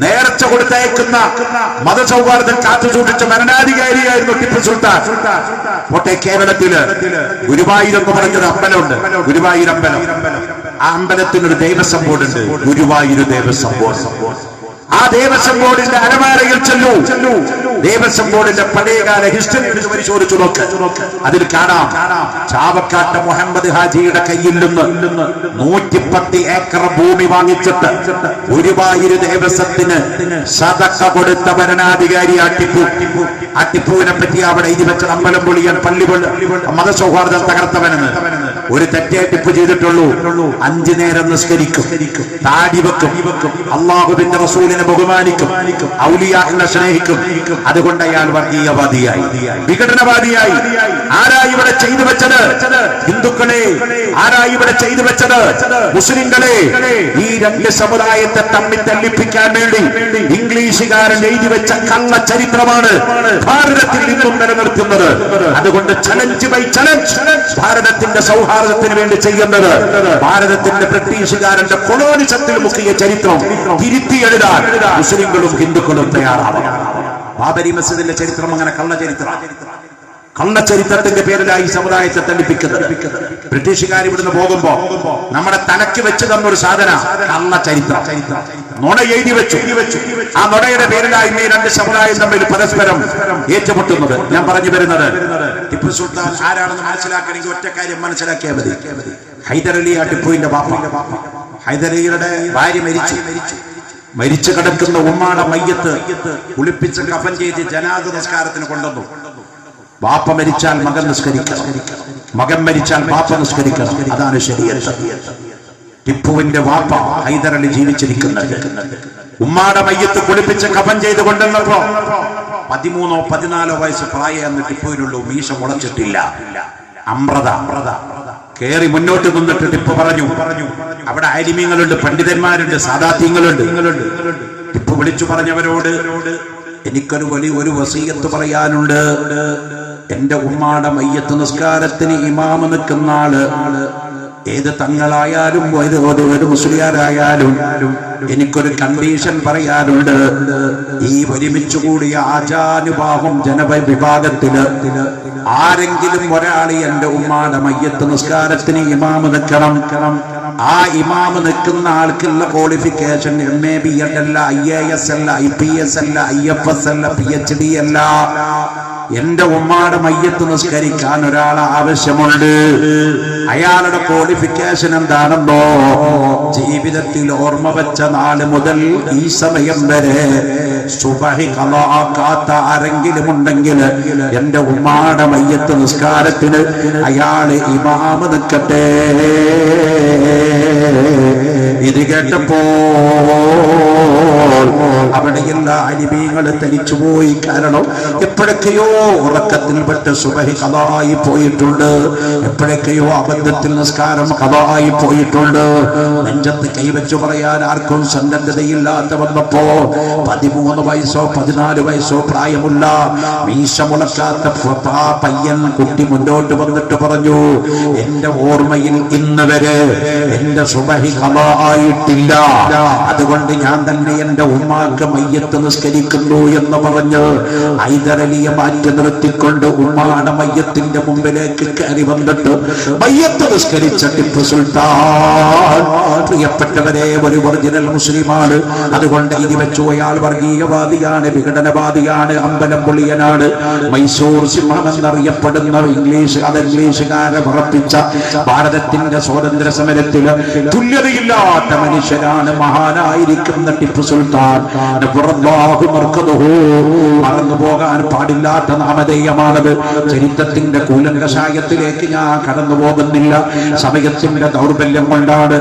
നേർച്ച കൊടുത്തയക്കുന്ന മതസൗഹാർദ്ദം കാത്തുസൂക്ഷിച്ച ഭരണാധികാരിയായിരുന്നു ടിപ്പു സുൽത്താൻ. കോട്ടെ കേരളത്തില് ഗുരുവായൂർ എന്ന് പറഞ്ഞൊരു അമ്പലമുണ്ട്, ഗുരുവായൂർ അമ്പലം. ആ അമ്പലത്തിനൊരു ദേവസ്വം ബോർഡുണ്ട്, ഗുരുവായൂർ ദേവസ്വം ബോർഡ്. ആ ദേവസ്വം ബോർഡിന്റെ അലമാരയിൽ ചെല്ലൂ, ദേവസ്വം ബോർഡിന്റെ പഴയകാല ഹിസ്റ്ററി എടുത്ത് പരിശോധിച്ചു നോക്ക്. അതിൽ കാണാം ചാവക്കാട്ട് മുഹമ്മദ് ഹാജിയുടെ കയ്യിൽ നിന്ന് 110 ഏക്കർ ഭൂമി വാങ്ങിച്ചിട്ട് ഗുരുവായൂർ ദേവസ്വത്തിന് സദഖ കൊടുത്ത ഭരണാധികാരി ആ ടിപ്പു. ആ ടിപ്പുവിനെ പറ്റി അവിടെ എഴുതി വെച്ച അമ്പലം പൊളിയാൻ, പള്ളി മതസൗഹാർദ്ദം തകർത്തവനെന്ന്. ഒരു തെറ്റേ ടിപ്പു ചെയ്തിട്ടുള്ളൂ. 5 നേരം നിസ്കരിക്കും, താടി വെക്കും, അള്ളാഹുവിന്റെ റസൂലിനെ ബഹുമാനിക്കും, ഔലിയാഹിനെ സ്നേഹിക്കും. അതുകൊണ്ട് അയാൾ വർഗീയവാദിയായി, വിഘടനവാദിയായി. ആരായി ഇവിടെ ചെയ്തു വെച്ചത്? ഹിന്ദുക്കളെ. ആരായി ഇവിടെ ചെയ്തു വെച്ചത്? മുസ്ലിങ്ങളെ. ഈ 2 സമുദായത്തെ തമ്മിൽ തല്ലിപ്പിക്കാൻ വേണ്ടി ഇംഗ്ലീഷുകാരൻ എഴുതി വെച്ച കള്ള ചരിത്രമാണ് ഭാരതത്തിൽ നിന്നും നിലനിർത്തുന്നത്. അതുകൊണ്ട് ചലഞ്ച് ബൈ ചലഞ്ച് ഭാരതത്തിന്റെ സൗഹാർദ്ദത്തിന് വേണ്ടി ചെയ്യുന്നത്. ഭാരതത്തിന്റെ ബ്രിട്ടീഷുകാരന്റെ കൊളോണിസത്തിൽ മുക്കിയ ചരിത്രം തിരുത്തി എഴുതാൻ മുസ്ലിങ്ങളും ഹിന്ദുക്കളും തയ്യാറാവണം. ബാബരി മസ്ജിദിന്റെ ചരിത്രം അങ്ങനെ കള്ളച്ചരിത്രത്തിന്റെ പേരിലായി സമുദായത്തെ തല്ലിപ്പിക്കുന്നത്. ബ്രിട്ടീഷുകാർ ഇവിടുന്ന് പോകുമ്പോ നമ്മുടെ തലയ്ക്ക് വെച്ച് തന്നൊരു സാധന കള്ളച്ചരിത്രം, നുണ എഴുതി വെച്ചു. ആ നുണയുടെ പേരിലായി ഈ 2 സമുദായം തമ്മിൽ പരസ്പരം ഏറ്റുമുട്ടുന്നത്. ഞാൻ പറഞ്ഞു വരുന്നത്, ടിപ്പു സുൽത്താൻ ആരാണെന്ന് മനസ്സിലാക്കണമെങ്കിൽ ഒറ്റ കാര്യം മനസ്സിലാക്കിയാൽ മതി. ഹൈദരലി ആ ടിപ്പുവിന്റെ ബാപ്പ. ഹൈദരലിയുടെ ഭാര്യ മരിച്ചു കിടക്കുന്ന ഉമ്മാടെ മയ്യത്ത് കുളിപ്പിച്ച് കഫൻ ചെയ്ത് ജനാദ നിസ്കാരത്തിന് കൊണ്ടുവന്നു. ബാപ്പ മരിച്ചാൽ മകൻ നിസ്കരിക്കണം, മകൻ മരിച്ചാൽ ബാപ്പ നിസ്കരിക്കണം. അതാണ് ശരീഅത്ത്. ടിപ്പുവിന്റെ വാപ്പ ഹൈദരലി ജീവിച്ചിരിക്കുന്നത്. ഉമ്മാടെ മയ്യത്ത് കുളിപ്പിച്ച് കഫൻ ചെയ്ത് കൊണ്ടുവന്നപ്പോ 13 or 14 വയസ്സ് പ്രായം ടിപ്പുവിനുള്ളൂ. മീശ മുളച്ചിട്ടില്ല. അമ്രത കേറി മുന്നോട്ട് നിന്നിട്ട് ടിപ്പു പറഞ്ഞു, അവിടെ ആലിമീങ്ങളുണ്ട്, പണ്ഡിതന്മാരുണ്ട്, സാദാത്യങ്ങളുണ്ട്. ടിപ്പു വിളിച്ചു പറഞ്ഞവരോട്, എനിക്കൊരു വലിയൊരു വസീയത്ത് പറയാനുണ്ട്. എന്റെ ഉമ്മാടെ മയ്യത്ത് നിസ്കാരത്തിന് ഇമാമ നിൽക്കുന്ന ആള് ഏത് തങ്ങളായാലും ഒരു മുസ്ലിയാരായാലും എനിക്കൊരു കണ്ടീഷൻ പറയാനുണ്ട്. ഈ ഒരുമിച്ചു കൂടിയ ആചാനുഭാവം ജനവിഭാഗത്തില് ആരെങ്കിലും ഒരാൾ എന്റെ ഉമ്മാടെ മയ്യത്ത് നിസ്കാരത്തിന് ഇമാമ നിൽക്കണം. ആ ഇമാമ് നിൽക്കുന്ന ആൾക്കുള്ള ക്വാളിഫിക്കേഷൻ MA BEd അല്ല, IAS അല്ല, IPS അല്ല, IFS അല്ല, PhD അല്ല. എന്റെ ഉമ്മാടെ മയ്യത്ത് നിസ്കരിക്കാൻ ഒരാൾ ആവശ്യമുണ്ട്. അയാളുടെ ക്വാളിഫിക്കേഷൻ എന്താണെന്നോ, ജീവിതത്തിൽ ഓർമ്മ വെച്ച നാള് മുതൽ ഈ സമയം വരെ സുബഹി ഖളാഅക്കാത്ത ആരെങ്കിലും ഉണ്ടെങ്കിൽ എന്റെ ഉമ്മാടെ മയ്യത്ത് നിസ്കാരത്തിന് അയാള് ഇമാമ് നിൽക്കട്ടെ. ഇത് കേട്ടപ്പോ അവിടെയുള്ള അലിമീങ്ങൾ തനിച്ചുപോയി. കാരണം എപ്പോഴൊക്കെയോ ഉറക്കത്തിൽപ്പെട്ട് സുബഹി ഖളായി പോയിട്ടുണ്ട്, എപ്പോഴൊക്കെയോ അബദ്ധത്തിൽ നിസ്കാരം ഖളായി പോയിട്ടുണ്ട്. നെഞ്ചത്ത് കൈവച്ചു പറയാൻ ആർക്കും സന്നദ്ധതയില്ലാത്ത വന്നപ്പോ 13 വയസ്സോ 14 വയസ്സോ പ്രായമുള്ള മീശ മുളക്കാത്ത പയ്യൻ കുട്ടി മുന്നോട്ട് വന്നിട്ട് പറഞ്ഞു, എന്റെ ഓർമ്മയിൽ ഇന്ന് വരെ എന്റെ സുബഹി ഖളായിട്ടില്ല, അതുകൊണ്ട് ഞാൻ തന്നെ എന്റെ ഉമ്മാക്ക് മയ്യത്ത് നിസ്കരിക്കുന്നു എന്ന് പറഞ്ഞ് ഹൈദരലിയെ മാറ്റി നിർത്തിക്കൊണ്ട് ഉമ്മാടെ മയ്യത്തിന്റെ മുമ്പിലേക്ക് കയറി വന്നിട്ട് മയ്യത്ത് നിസ്കരിച്ച ടിപ്പു സുൽത്താൻ. പ്രിയപ്പെട്ടവരെ, ഒരു ഒറിജിനൽ മുസ്ലിമാണ്. അതുകൊണ്ട് ഇത് വെച്ചു അയാൾ വർഗീയവാദിയാണ്, വിഘടനവാദിയാണ്, അമ്പലം പൊളിയനാണ്. മൈസൂർ സിംഹം എന്നറിയപ്പെടുന്ന ഇംഗ്ലീഷുകാരെ ഉറപ്പിച്ച ഭാരതത്തിന്റെ സ്വാതന്ത്ര്യ സമരത്തിൽ തുല്യതയില്ലാത്ത മനുഷ്യനാണ് മഹാനായിരിക്കുന്ന ടിപ്പു സുൽത്താൻ. മറന്നു പോകാൻ പാടില്ലാത്ത നാമധേയമാണത്. ചരിത്രത്തിന്റെ കൂലങ്കഷായത്തിലേക്ക് ഞാൻ കടന്നു പോകുന്നില്ല, സമയത്തിന്റെ ദൗർബല്യം കൊണ്ടാണ്.